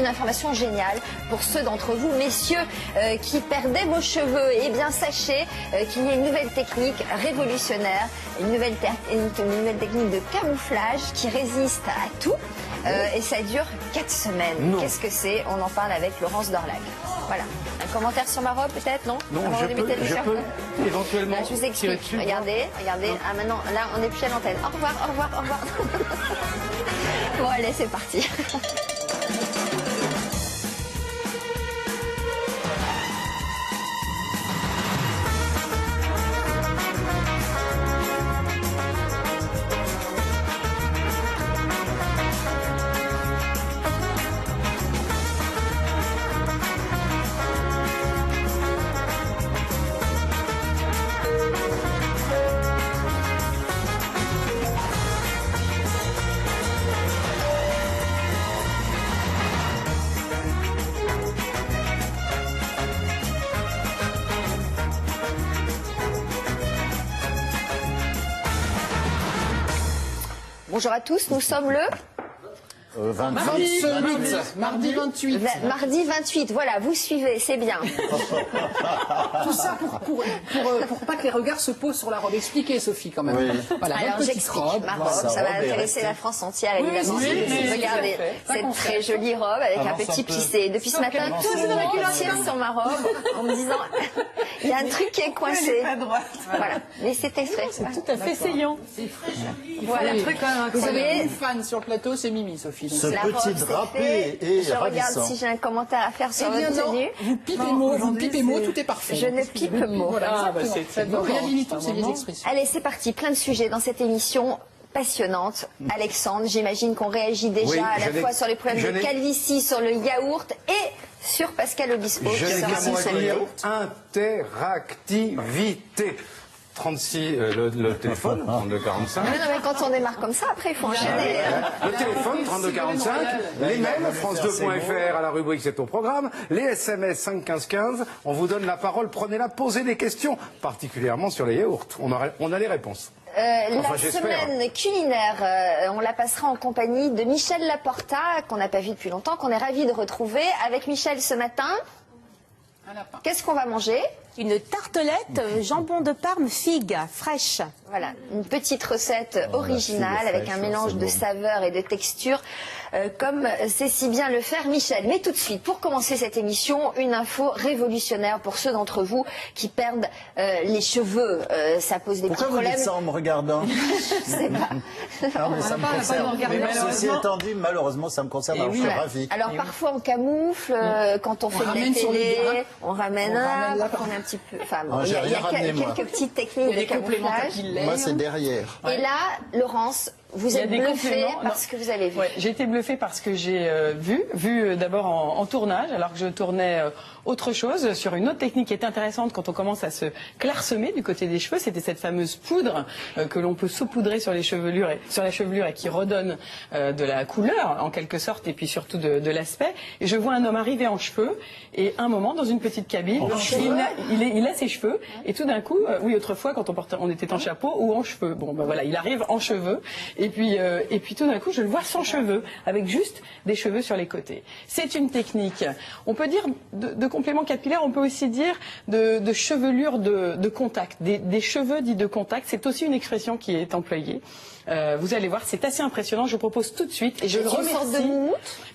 une information géniale pour ceux d'entre vous, messieurs, qui perdaient vos cheveux. Eh bien, sachez qu'il y a une nouvelle technique révolutionnaire, une nouvelle technique de camouflage qui résiste à tout. Et ça dure 4 semaines. Qu'est-ce que c'est? On en parle avec Laurence Dorlac. Voilà. Un commentaire sur ma robe, peut-être? Non, non, je peux éventuellement. Je vous explique. Regardez. Ah, maintenant, là, on n'est plus à l'antenne. Au revoir. Bon, allez, c'est parti. Bonjour à tous, nous sommes le... Mardi 28. Mardi 28, voilà, vous suivez, c'est bien. Tout ça pour pas que les regards se posent sur la robe. Expliquez, Sophie, quand même. Oui. Voilà, alors j'explique ma robe, ça va intéresser la France entière, évidemment. Regardez, cette très jolie robe avec un petit plissé. Depuis ce matin, tout le monde tire sur ma robe en me disant, il y a un truc qui est coincé. Voilà, mais c'est extrait. C'est tout à fait saillant. Voilà, vous avez une fan sur le plateau, c'est Mimi, Sophie. Ce petit drapé est je ravissant. Regarde si j'ai un commentaire à faire sur votre tenue. Vous pipez mot, tout est parfait. Je ne pipe mot. Voilà, réhabilitons ces vieilles expressions. Allez, c'est parti, plein de sujets dans cette émission passionnante. Alexandre, j'imagine qu'on réagit déjà à la fois sur les problèmes de calvitie, sur le yaourt et sur Pascal Obispo. Je n'ai qu'un mot à dire, interactivité. 36, le téléphone, 3245. Non, mais quand on démarre comme ça, après, il faut enchaîner. Le téléphone, 3245. Les mails, France2.fr à la rubrique C'est ton programme. Les SMS, 51515. On vous donne la parole. Prenez-la, posez des questions, particulièrement sur les yaourts. On a les réponses. La semaine culinaire, on la passera en compagnie de Michel Laporta, qu'on n'a pas vu depuis longtemps, qu'on est ravis de retrouver. Avec Michel ce matin, qu'est-ce qu'on va manger? Une tartelette jambon de Parme figue fraîche. Voilà, une petite recette originale avec un mélange de saveurs et de textures, comme sait si bien le faire Michel. Mais tout de suite, pour commencer cette émission, une info révolutionnaire pour ceux d'entre vous qui perdent les cheveux. Ça pose des petits problèmes. Pourquoi vous dites ça en me regardant? Je sais pas. Non, mais ça me concerne. Mais ceci étant dit, malheureusement, ça me concerne. Alors, je suis ravi. Alors parfois on camoufle, quand on fait de la télé, on ramène un petit peu. Enfin, bon, il y a quelques petites techniques de camouflage. Moi, c'est derrière. Et là, Laurence, vous êtes bluffée par ce que vous avez vu. Ouais, j'ai été bluffée par ce que j'ai vu d'abord en tournage, alors que je tournais autre chose sur une autre technique qui est intéressante quand on commence à se clairsemer du côté des cheveux. C'était cette fameuse poudre que l'on peut saupoudrer sur les chevelures sur la chevelure et qui redonne de la couleur en quelque sorte et puis surtout de l'aspect. Et je vois un homme arriver en cheveux et un moment dans une petite cabine, il a ses cheveux et tout d'un coup, oui autrefois quand on était en chapeau ou en cheveux. Bon ben voilà, il arrive en cheveux et puis tout d'un coup je le vois sans cheveux avec juste des cheveux sur les côtés. C'est une technique. On peut dire de complément capillaire, on peut aussi dire de chevelure de contact, des cheveux dits de contact. C'est aussi une expression qui est employée. Vous allez voir, c'est assez impressionnant. Je vous propose tout de suite, et je le remercie.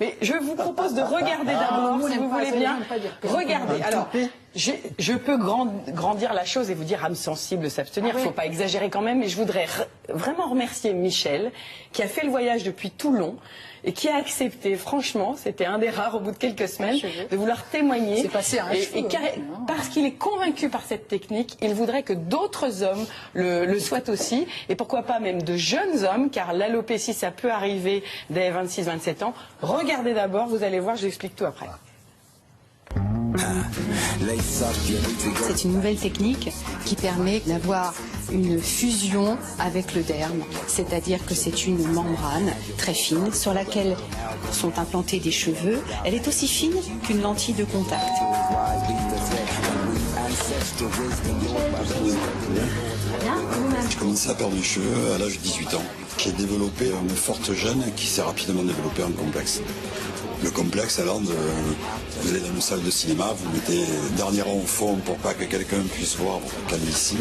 Mais je vous propose de regarder d'abord, si vous voulez bien. Regardez. Alors, je peux grandir la chose et vous dire âme sensible, s'abstenir. Il ne faut pas exagérer quand même. Mais je voudrais vraiment remercier Michel, qui a fait le voyage depuis Toulon et qui a accepté, franchement, c'était un des rares au bout de quelques semaines, de vouloir témoigner. C'est passé à un cheveu. Parce qu'il est convaincu par cette technique, il voudrait que d'autres hommes le soient aussi, et pourquoi pas même de jeunes hommes, car l'alopécie, ça peut arriver dès 26-27 ans. Regardez d'abord, vous allez voir, je vous explique tout après. C'est une nouvelle technique qui permet d'avoir une fusion avec le derme, c'est-à-dire que c'est une membrane très fine sur laquelle sont implantés des cheveux. Elle est aussi fine qu'une lentille de contact. J'ai commencé à perdre mes cheveux à l'âge de 18 ans. J'ai développé une forte gêne qui s'est rapidement développée en complexe. Le complexe, alors, vous allez dans une salle de cinéma, vous mettez dernier rang au fond pour pas que quelqu'un puisse voir votre calvitie.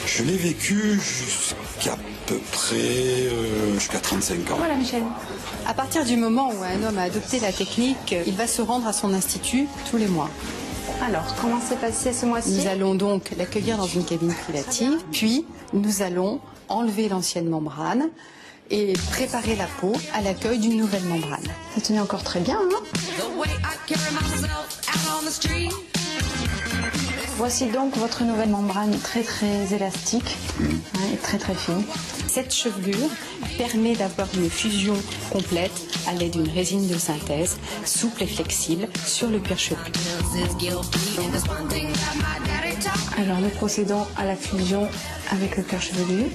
Je l'ai vécu jusqu'à peu près jusqu'à 35 ans. Voilà, Michel. À partir du moment où un homme a adopté la technique, il va se rendre à son institut tous les mois. Alors, comment s'est passé ce mois-ci? Nous allons donc l'accueillir dans une cabine privative, puis nous allons enlever l'ancienne membrane et préparer la peau à l'accueil d'une nouvelle membrane. Ça tenait encore très bien, hein? Voici donc votre nouvelle membrane très élastique et très fine. Cette chevelure permet d'avoir une fusion complète à l'aide d'une résine de synthèse souple et flexible sur le cuir chevelu. Alors nous procédons à la fusion avec le cuir chevelu.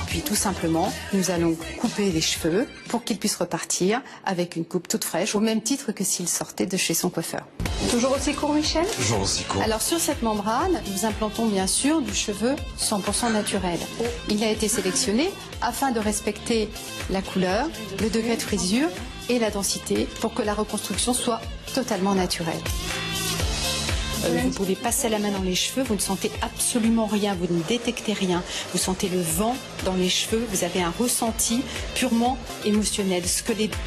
Puis tout simplement, nous allons couper les cheveux pour qu'ils puissent repartir avec une coupe toute fraîche, au même titre que s'il sortait de chez son coiffeur. Toujours aussi court, Michel? Toujours aussi court. Alors sur cette membrane, nous implantons bien sûr du cheveu 100% naturel. Il a été sélectionné afin de respecter la couleur, le degré de frisure et la densité pour que la reconstruction soit totalement naturelle. Vous pouvez passer la main dans les cheveux, vous ne sentez absolument rien, vous ne détectez rien. Vous sentez le vent dans les cheveux, vous avez un ressenti purement émotionnel.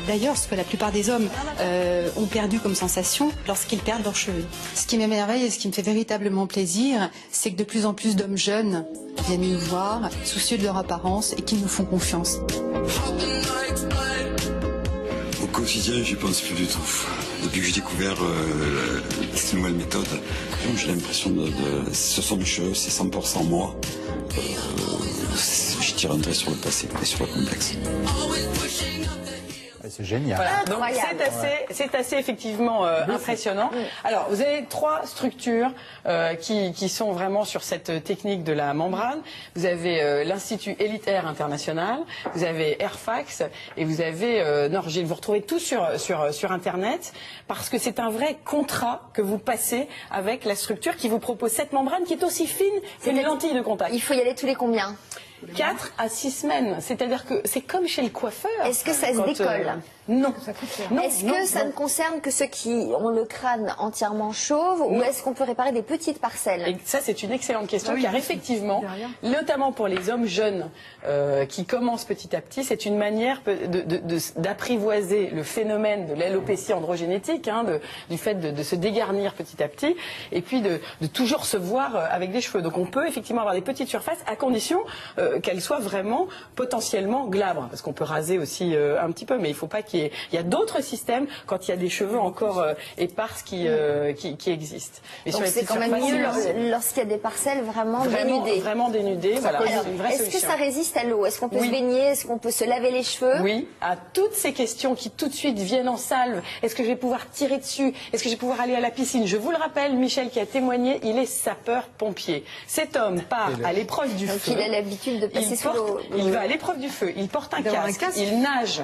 D'ailleurs, ce que la plupart des hommes ont perdu comme sensation lorsqu'ils perdent leurs cheveux. Ce qui m'émerveille et ce qui me fait véritablement plaisir, c'est que de plus en plus d'hommes jeunes viennent nous voir, soucieux de leur apparence et qui nous font confiance. Au quotidien, j'y pense plus du tout. Depuis que j'ai découvert cette nouvelle méthode, j'ai l'impression ce sont mes cheveux, c'est 100% moi. Je tire un trait sur le passé et sur le complexe. C'est génial. Voilà. Donc c'est assez effectivement impressionnant. Alors vous avez 3 structures qui sont vraiment sur cette technique de la membrane. Vous avez l'Institut Elite Air International, vous avez Airfax et vous avez Norgil. Vous retrouvez tout sur Internet parce que c'est un vrai contrat que vous passez avec la structure qui vous propose cette membrane qui est aussi fine qu'une lentille de contact. Il faut y aller tous les combien? 4 à 6 semaines. C'est-à-dire que c'est comme chez le coiffeur. Est-ce que ça se décolle? Non. Est-ce que ça ne concerne que ceux qui ont le crâne entièrement chauve ou est-ce qu'on peut réparer des petites parcelles? Et ça, c'est une excellente question, car effectivement, notamment pour les hommes jeunes qui commencent petit à petit, c'est une manière d'apprivoiser le phénomène de l'alopécie androgénétique, du fait de se dégarnir petit à petit, et puis de toujours se voir avec des cheveux. Donc on peut effectivement avoir des petites surfaces à condition qu'elles soient vraiment potentiellement glabres, parce qu'on peut raser aussi un petit peu, mais il ne faut pas qu'il y a d'autres systèmes quand il y a des cheveux encore éparses qui existent. Mais donc c'est quand même mieux lorsqu'il y a des parcelles vraiment dénudées. Vraiment dénudées, voilà, c'est une vraie solution. Est-ce que ça résiste à l'eau? Est-ce qu'on peut se baigner? Est-ce qu'on peut se laver les cheveux? Oui, à toutes ces questions qui tout de suite viennent en salve. Est-ce que je vais pouvoir tirer dessus? Est-ce que je vais pouvoir aller à la piscine? Je vous le rappelle, Michel qui a témoigné, il est sapeur-pompier. Cet homme part à l'épreuve du feu. Il a l'habitude de passer sous l'eau. Il va à l'épreuve du feu, il porte un casque, il nage,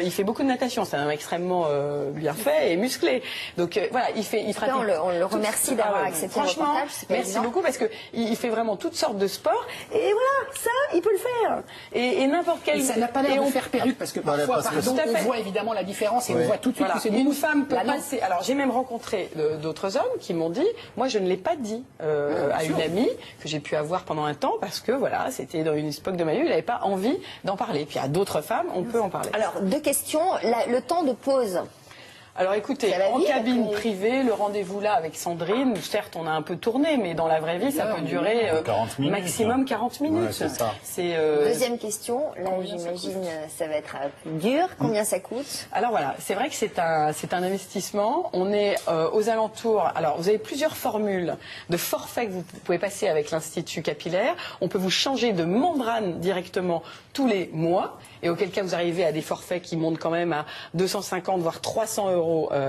il fait beaucoup de natation, c'est un homme extrêmement bien fait et musclé. Donc voilà, il pratique. On le remercie d'avoir accepté le franchement, reportage. Merci beaucoup parce que il fait vraiment toutes sortes de sports et voilà, ça, il peut le faire. Et n'importe quel. Et ça n'a pas l'air de faire perruque parce que parfois, on voit évidemment la différence et on voit tout de suite que c'est une femme peut passer. Alors j'ai même rencontré d'autres hommes qui m'ont dit, moi je ne l'ai pas dit à une amie que j'ai pu avoir pendant un temps parce que voilà, c'était dans une époque de ma vie, il n'avait pas envie d'en parler. Puis à d'autres femmes, on peut en parler. Alors 2 questions, le temps de pause. Alors écoutez, en cabine privée, le rendez-vous là avec Sandrine, certes on a un peu tourné, mais dans la vraie vie ça peut durer 40 minutes, maximum 40 minutes. Ouais, c'est ça. Deuxième question, là j'imagine ça va être plus dur, combien ça coûte? Alors voilà, c'est vrai que c'est un investissement, on est aux alentours, alors vous avez plusieurs formules de forfait que vous pouvez passer avec l'Institut Capillaire, on peut vous changer de membrane directement tous les mois, et auquel cas vous arrivez à des forfaits qui montent quand même à 250 voire 300 €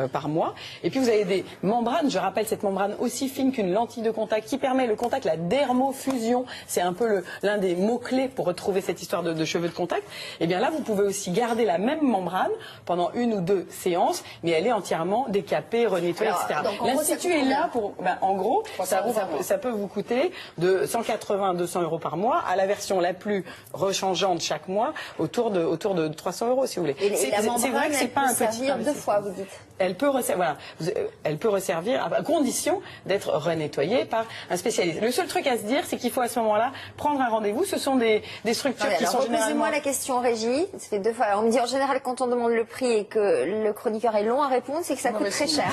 par mois. Et puis vous avez des membranes, je rappelle cette membrane aussi fine qu'une lentille de contact qui permet le contact, la dermofusion, c'est un peu l'un des mots-clés pour retrouver cette histoire de cheveux de contact. Et bien là vous pouvez aussi garder la même membrane pendant 1 ou 2 séances, mais elle est entièrement décapée, renettoyée, etc. L'Institut est là pour, en gros, ça peut vous coûter de 180 à 200 € par mois, à la version la plus rechangeante chaque mois, autour autour de 300 € si vous voulez. Et la membrane, c'est vrai que c'est elle pas peut un petit servir 2 investissement. fois, vous dites. Elle peut resservir à condition d'être renettoyée par un spécialiste. Le seul truc à se dire, c'est qu'il faut à ce moment-là prendre un rendez-vous. Ce sont des structures qui sont généralement... Posez-moi la question régie. Ça fait 2 fois. Alors, on me dit en général quand on demande le prix et que le chroniqueur est long à répondre, c'est que ça coûte très cher.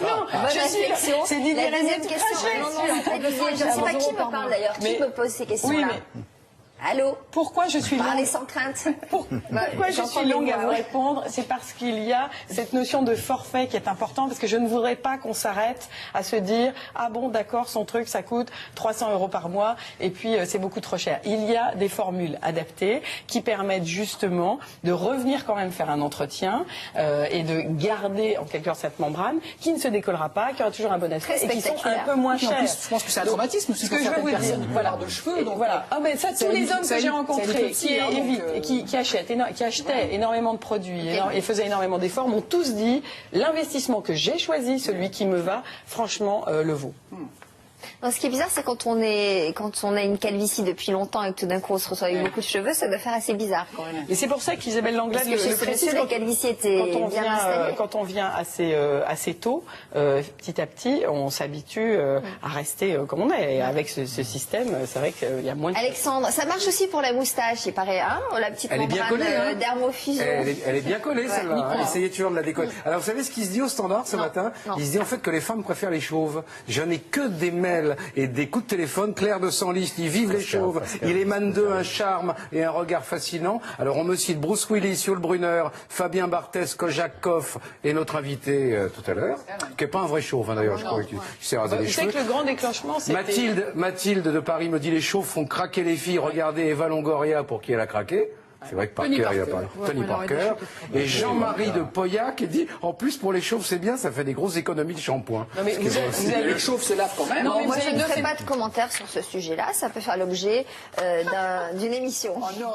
Non, Bonne réflexion. c'est Didier La deuxième Régnier question. Craché. Non, c'est pas Didier. Je ne sais pas qui me parle d'ailleurs. Qui me pose ces questions-là? Allô? Pourquoi je suis Parlez longue sans crainte. Pourquoi je suis longue à vous répondre? C'est parce qu'il y a cette notion de forfait qui est importante, parce que je ne voudrais pas qu'on s'arrête à se dire ah bon d'accord, son truc ça coûte 300 € par mois et puis c'est beaucoup trop cher. Il y a des formules adaptées qui permettent justement de revenir quand même faire un entretien et de garder en quelque sorte cette membrane qui ne se décollera pas, qui aura toujours un bon aspect et qui sont un peu moins chères. Je pense que c'est un traumatisme. Ce que je veux vous dire, voilà, de cheveux. Donc voilà. Ah mais ça, tous les hommes que j'ai rencontrés qui achetaient énormément de produits et faisaient énormément d'efforts m'ont tous dit l'investissement que j'ai choisi, celui qui me va, franchement le vaut. Non, ce qui est bizarre, c'est quand on a une calvitie depuis longtemps et que tout d'un coup on se retrouve avec beaucoup de cheveux, ça doit faire assez bizarre quand même. Et c'est pour ça qu'Isabelle Langlade Parce que chez ce monsieur, la calvitie était bien installée. quand on vient assez tôt, petit à petit, on s'habitue à rester comme on est. Et avec ce système, c'est vrai qu'il y a moins de... Alexandre, ça marche aussi pour la moustache, il paraît, hein, la petite Elle est bien membrane collée, hein. dermofusion. Elle est bien collée, celle-là. Hein. Essayez toujours de la décoller. Alors, vous savez ce qui se dit au standard ce matin? Il se dit en fait que les femmes préfèrent les chauves. Je n'ai que des mails et des coups de téléphone. Claire de Senlis, ils vivent les chauves. Il émane d'eux un charme et un regard fascinant. Alors, on me cite Bruce Willis, Yul Brunner, Fabien Barthès, Kojak Koff et notre invité tout à l'heure, qui n'est pas un vrai chauve, hein, d'ailleurs, je crois, qui s'est rasé les Vous cheveux. savez que le grand déclenchement, c'était... Mathilde de Paris me dit les chauves font craquer les filles. Regardez Eva Longoria pour qui elle a craqué. C'est vrai que Parker, il y a pas Tony Parker. Et Jean-Marie de Pauillac dit en plus pour les chauves c'est bien, ça fait des grosses économies de shampoing. Non, mais vous avez le chauve se lave quand même. Non, moi je ne ferai pas de commentaires sur ce sujet-là, ça peut faire l'objet d'une émission. Oh non,